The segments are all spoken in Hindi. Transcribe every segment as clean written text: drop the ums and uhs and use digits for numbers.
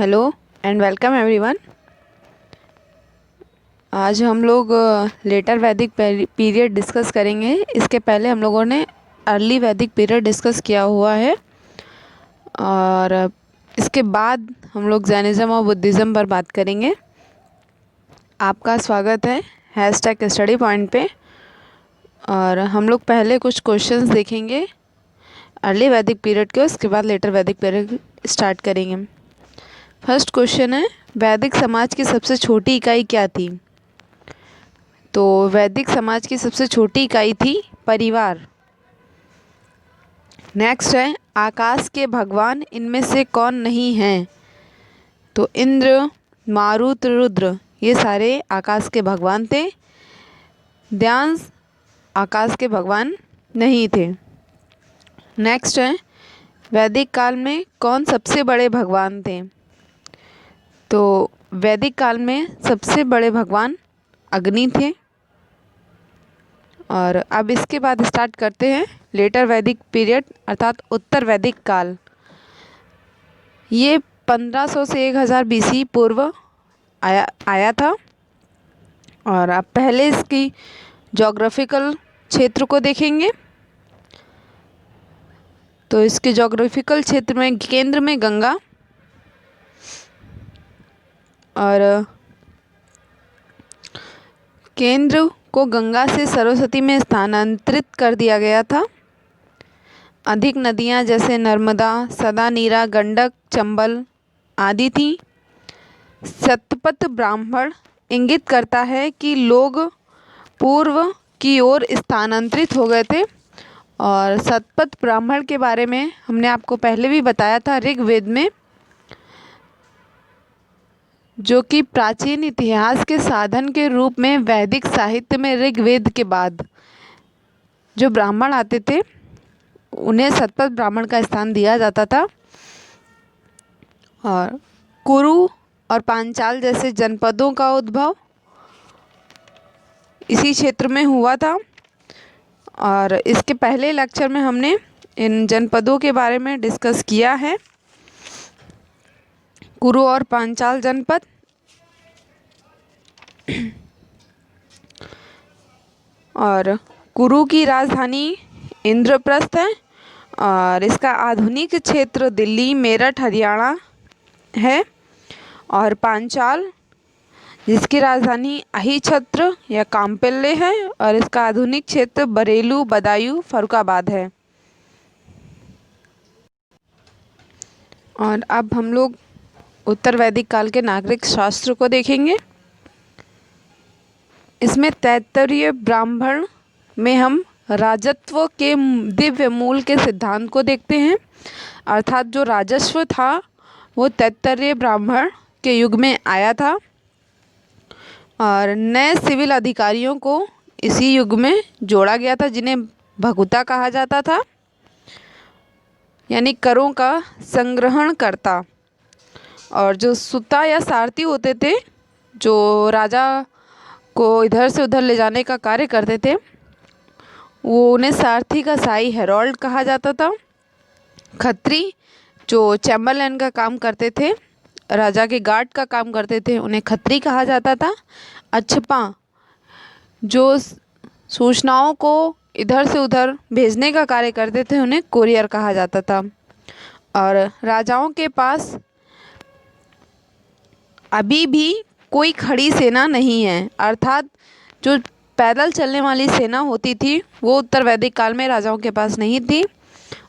Hello and welcome everyone. आज हम लोग लेटर वैदिक पीरियड डिस्कस करेंगे। इसके पहले हम लोगों ने अर्ली वैदिक पीरियड डिस्कस किया हुआ है और इसके बाद हम लोग जैनिज़्म और बुद्धिज़्म पर बात करेंगे। आपका स्वागत है हैशटैग स्टडी पॉइंट पे। और हम लोग पहले कुछ क्वेश्चंस देखेंगे अर्ली वैदिक पीरियड के, उसके बाद लेटर वैदिक पीरियड स्टार्ट करेंगे। फर्स्ट क्वेश्चन है, वैदिक समाज की सबसे छोटी इकाई क्या थी? तो वैदिक समाज की सबसे छोटी इकाई थी परिवार। नेक्स्ट है, आकाश के भगवान इनमें से कौन नहीं हैं? तो इंद्र, मारुत, रुद्र ये सारे आकाश के भगवान थे। दयांश आकाश के भगवान नहीं थे। नेक्स्ट है, वैदिक काल में कौन सबसे बड़े भगवान थे? तो वैदिक काल में सबसे बड़े भगवान अग्नि थे। और अब इसके बाद स्टार्ट करते हैं लेटर वैदिक पीरियड अर्थात उत्तर वैदिक काल। ये 1500 से 1000 BC पूर्व आया था। और अब पहले इसकी जोग्राफिकल क्षेत्र को देखेंगे। तो इसके जोग्राफिकल क्षेत्र में केंद्र में गंगा और केंद्र को गंगा से सरस्वती में स्थानांतरित कर दिया गया था। अधिक नदियां जैसे नर्मदा, सदानीरा, गंडक, चंबल आदि थीं। शतपथ ब्राह्मण इंगित करता है कि लोग पूर्व की ओर स्थानांतरित हो गए थे। और शतपथ ब्राह्मण के बारे में हमने आपको पहले भी बताया था ऋग्वेद में, जो कि प्राचीन इतिहास के साधन के रूप में वैदिक साहित्य में ऋग्वेद के बाद जो ब्राह्मण आते थे उन्हें शतपथ ब्राह्मण का स्थान दिया जाता था। और कुरु और पांचाल जैसे जनपदों का उद्भव इसी क्षेत्र में हुआ था। और इसके पहले लेक्चर में हमने इन जनपदों के बारे में डिस्कस किया है। कुरु और पांचाल जनपद और कुरु की राजधानी इंद्रप्रस्थ है और इसका आधुनिक क्षेत्र दिल्ली, मेरठ, हरियाणा है। और पांचाल जिसकी राजधानी अहिछत्र या काम्पिल्य है और इसका आधुनिक क्षेत्र बरेलू, बदायूं, फर्रुखाबाद है। और अब हम लोग उत्तर वैदिक काल के नागरिक शास्त्र को देखेंगे। इसमें तैत्तरीय ब्राह्मण में हम राजत्व के दिव्य मूल के सिद्धांत को देखते हैं। अर्थात जो राजस्व था वो तैत्तरीय ब्राह्मण के युग में आया था और नए सिविल अधिकारियों को इसी युग में जोड़ा गया था, जिन्हें भगुता कहा जाता था, यानी करों का संग्रहण करता। और जो सुता या सारथी होते थे, जो राजा को इधर से उधर ले जाने का कार्य करते थे, वो उन्हें सारथी का साई हेरोल्ड कहा जाता था। खत्री जो चैम्बरलेन का काम करते थे, राजा के गार्ड का काम करते थे, उन्हें खत्री कहा जाता था। अच्छपा जो सूचनाओं को इधर से उधर भेजने का कार्य करते थे, उन्हें कोरियर कहा जाता था। और राजाओं के पास अभी भी कोई खड़ी सेना नहीं है, अर्थात जो पैदल चलने वाली सेना होती थी वो उत्तर वैदिक काल में राजाओं के पास नहीं थी।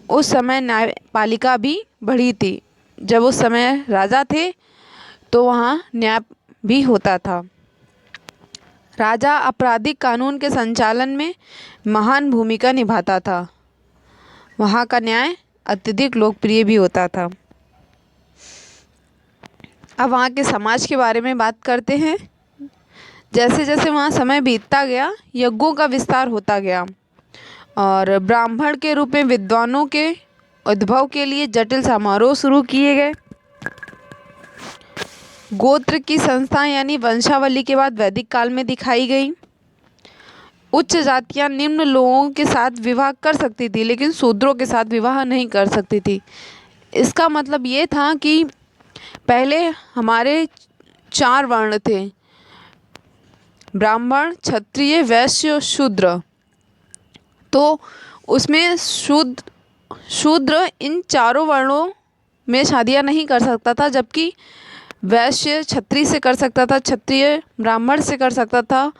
उस समय न्यायपालिका भी बढ़ी थी। जब उस समय राजा थे तो वहाँ न्याय भी होता था। राजा आपराधिक कानून के संचालन में महान भूमिका निभाता था। वहाँ का न्याय अत्यधिक लोकप्रिय भी होता था। अब वहाँ के समाज के बारे में बात करते हैं। जैसे जैसे वहाँ समय बीतता गया, यज्ञों का विस्तार होता गया और ब्राह्मण के रूप में विद्वानों के उद्भव के लिए जटिल समारोह शुरू किए गए। गोत्र की संस्था यानी वंशावली के बाद वैदिक काल में दिखाई गई। उच्च जातियां निम्न लोगों के साथ विवाह कर सकती थी, लेकिन शूद्रों के साथ विवाह नहीं कर सकती थी। इसका मतलब ये था कि पहले हमारे 4 वर्ण थे, ब्राह्मण, क्षत्रिय, वैश्य, शूद्र। तो उसमें शूद्र इन चारों वर्णों में शादियां नहीं कर सकता था, जबकि वैश्य क्षत्रिय से कर सकता था, क्षत्रिय ब्राह्मण से कर सकता था,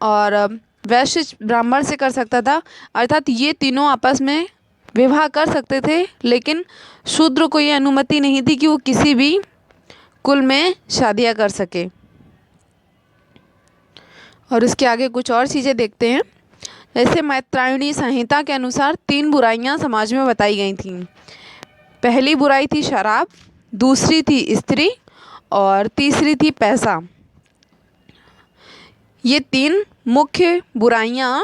और वैश्य ब्राह्मण से कर सकता था। अर्थात ये तीनों आपस में विवाह कर सकते थे, लेकिन शूद्र को ये अनुमति नहीं थी कि वो किसी भी कुल में शादियां कर सके। और इसके आगे कुछ और चीज़ें देखते हैं। जैसे मैत्रायणी संहिता के अनुसार 3 बुराइयां समाज में बताई गई थीं। पहली बुराई थी शराब, दूसरी थी स्त्री और तीसरी थी पैसा। ये 3 मुख्य बुराइयां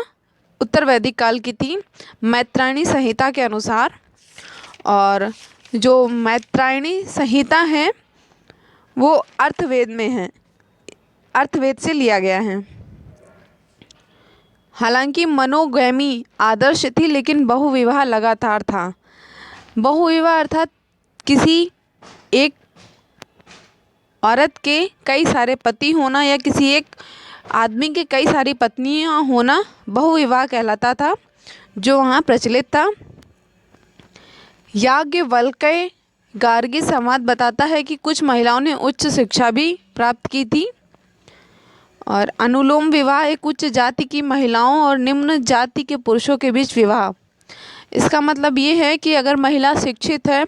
उत्तर वैदिक काल की थी मैत्रायणी संहिता के अनुसार। और जो मैत्रायणी संहिता है वो अर्थवेद में है, अर्थवेद से लिया गया है। हालांकि मनोगैमी आदर्श थी, लेकिन बहुविवाह लगातार था। बहुविवाह अर्थात किसी एक औरत के कई सारे पति होना या किसी एक आदमी के कई सारी पत्नियां होना बहुविवाह कहलाता था, जो वहाँ प्रचलित था। याज्ञवल्क्य गार्गी संवाद बताता है कि कुछ महिलाओं ने उच्च शिक्षा भी प्राप्त की थी। और अनुलोम विवाह एक उच्च जाति की महिलाओं और निम्न जाति के पुरुषों के बीच विवाह। इसका मतलब ये है कि अगर महिला शिक्षित है,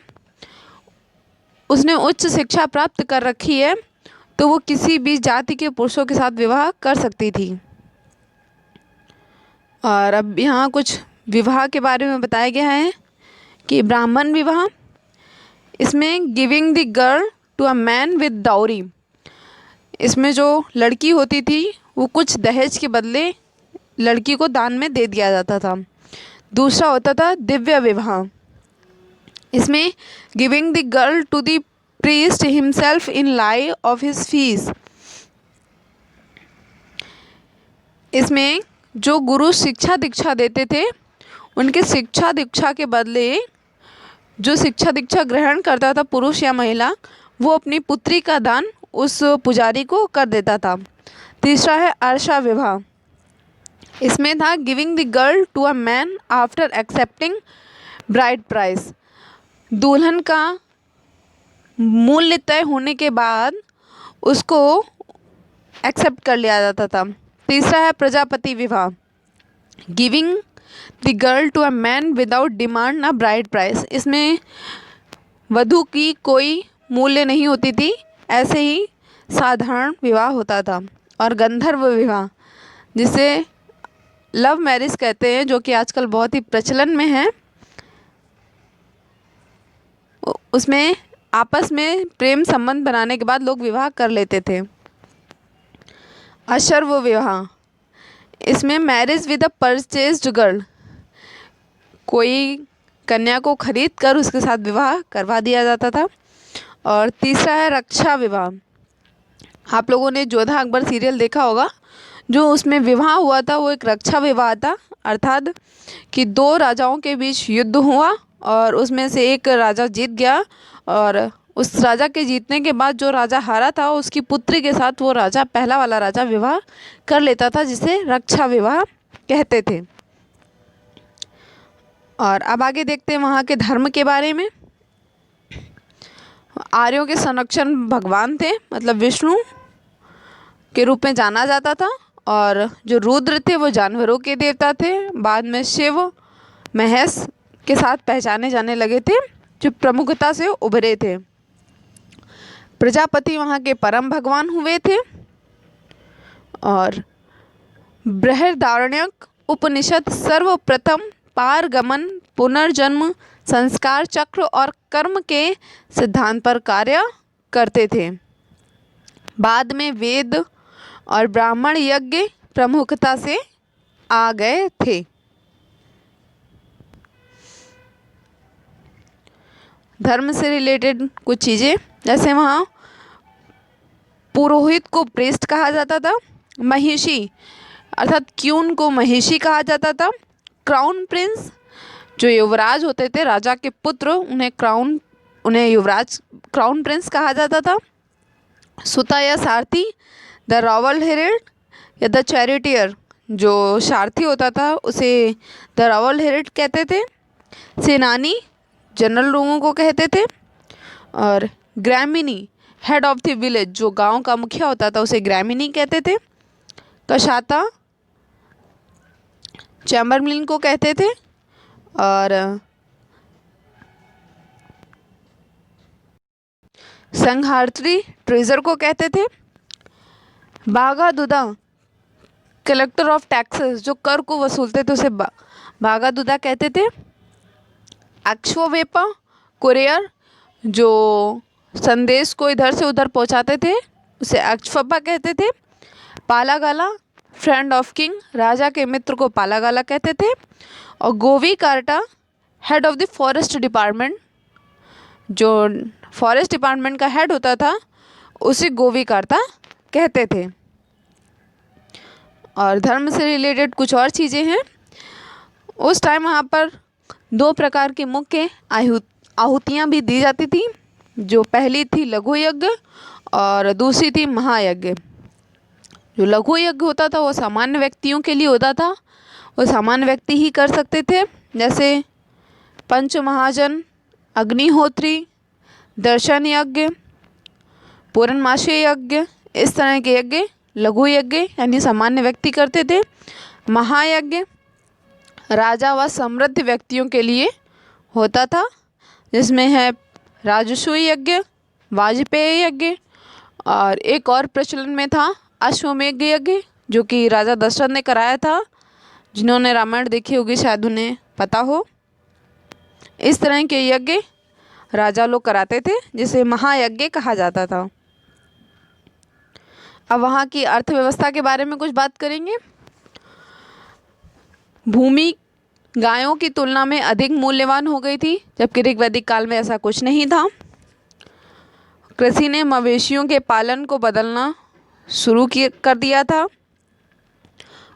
उसने उच्च शिक्षा प्राप्त कर रखी है, तो वो किसी भी जाति के पुरुषों के साथ विवाह कर सकती थी। और अब यहाँ कुछ विवाह के बारे में बताया गया है कि ब्राह्मण विवाह, इसमें giving the girl to a man with dowry. इसमें जो लड़की होती थी वो कुछ दहेज के बदले लड़की को दान में दे दिया जाता था। दूसरा होता था दिव्य विवाह। इसमें giving the girl to the priest himself in lieu of his fees. इसमें जो गुरु शिक्षा दीक्षा देते थे, उनके शिक्षा दीक्षा के बदले जो शिक्षा दीक्षा ग्रहण करता था पुरुष या महिला, वो अपनी पुत्री का दान उस पुजारी को कर देता था। तीसरा है अर्षा विवाह। इसमें था giving the girl to a man after accepting bride price. दुल्हन का मूल्य तय होने के बाद उसको एक्सेप्ट कर लिया जाता था। तीसरा है प्रजापति विवाह, giving the girl to a man without demand a bride price. इसमें वधू की कोई मूल्य नहीं होती थी, ऐसे ही साधारण विवाह होता था। और गंधर्व विवाह, जिसे लव मैरिज कहते हैं, जो कि आजकल बहुत ही प्रचलन में है। उसमें आपस में प्रेम संबंध बनाने के बाद लोग विवाह कर लेते थे। अशर्व विवाह, इसमें marriage with a purchased girl, कोई कन्या को खरीद कर उसके साथ विवाह करवा दिया जाता था। और तीसरा है रक्षा विवाह। आप लोगों ने जोधा अकबर सीरियल देखा होगा, जो उसमें विवाह हुआ था वो एक रक्षा विवाह था। अर्थात कि 2 राजाओं के बीच युद्ध हुआ और उसमें से एक राजा जीत गया, और उस राजा के जीतने के बाद जो राजा हारा था उसकी पुत्री के साथ वो राजा, पहला वाला राजा, विवाह कर लेता था, जिसे रक्षा विवाह कहते थे। और अब आगे देखते हैं वहाँ के धर्म के बारे में। आर्यों के संरक्षण भगवान थे, मतलब विष्णु के रूप में जाना जाता था। और जो रुद्र थे वो जानवरों के देवता थे। बाद में शिव महेश के साथ पहचाने जाने लगे थे, जो प्रमुखता से उभरे थे। प्रजापति वहाँ के परम भगवान हुए थे। और बृहदारण्यक उपनिषद सर्वप्रथम पारगमन, पुनर्जन्म, संस्कार चक्र और कर्म के सिद्धांत पर कार्य करते थे। बाद में वेद और ब्राह्मण यज्ञ प्रमुखता से आ गए थे। धर्म से रिलेटेड कुछ चीज़ें, जैसे वहाँ पुरोहित को प्रेस्ट कहा जाता था, महिषी अर्थात क्यून को महिषी कहा जाता था, क्राउन प्रिंस जो युवराज होते थे, राजा के पुत्र, उन्हें क्राउन उन्हें युवराज क्राउन प्रिंस कहा जाता था। सुता या सारथी द रॉयल हेरिड या द चैरिटियर, जो सारथी होता था उसे द रॉयल हेरिड कहते थे। सेनानी जनरल लोगों को कहते थे। और ग्रामीणी हेड ऑफ द विलेज, जो गांव का मुखिया होता था उसे ग्रामीणी कहते थे। कशाता चैम्बरलिन को कहते थे। और संहारत्री ट्रेजर को कहते थे। बागादुदा कलेक्टर ऑफ टैक्सेस, जो कर को वसूलते थे उसे बागादुदा कहते थे। एक्शवेपा कुरियर, जो संदेश को इधर से उधर पहुंचाते थे उसे एक्शफपा कहते थे। पालागाला फ्रेंड ऑफ किंग, राजा के मित्र को पालागाला कहते थे। और गोवी कार्टा head of the forest department, जो फॉरेस्ट डिपार्टमेंट का हेड होता था उसे गोवी कार्ता कहते थे। और धर्म से रिलेटेड कुछ और चीज़ें हैं। उस टाइम वहाँ पर 2 प्रकार की मुख्य आहुतियाँ भी दी जाती थी। जो पहली थी लघु यज्ञ और दूसरी थी महायज्ञ। जो लघु यज्ञ होता था वो सामान्य व्यक्तियों के लिए होता था, वो सामान्य व्यक्ति ही कर सकते थे, जैसे पंच महाजन, अग्निहोत्री, दर्शन यज्ञ, पूर्णमासी यज्ञ। इस तरह के यज्ञ लघु यज्ञ यानी सामान्य व्यक्ति करते थे। महायज्ञ राजा व समृद्ध व्यक्तियों के लिए होता था, जिसमें है राजस्व यज्ञ, वाजपेयी यज्ञ, और एक और प्रचलन में था अश्वमेध यज्ञ, जो कि राजा दशरथ ने कराया था। जिन्होंने रामायण देखी होगी शायद उन्हें पता हो। इस तरह के यज्ञ राजा लोग कराते थे, जिसे महायज्ञ कहा जाता था। अब वहाँ की अर्थव्यवस्था के बारे में कुछ बात करेंगे। भूमि गायों की तुलना में अधिक मूल्यवान हो गई थी, जबकि ऋग्वैदिक काल में ऐसा कुछ नहीं था। कृषि ने मवेशियों के पालन को बदलना शुरू कर दिया था।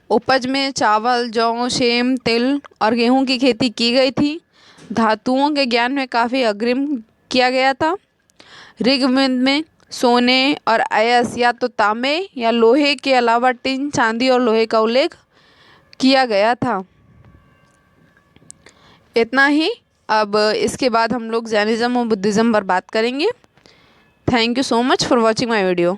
उपज में चावल, जौ, सेम, तिल और गेहूं की खेती की गई थी। धातुओं के ज्ञान में काफ़ी अग्रिम किया गया था। ऋग्वेद में सोने और अयस या तो तांबे या लोहे के अलावा टिन, चांदी और लोहे का उल्लेख किया गया था। इतना ही। अब इसके बाद हम लोग जैनिज़्म और बुद्धिज़्म पर बात करेंगे। Thank you so much for watching my video.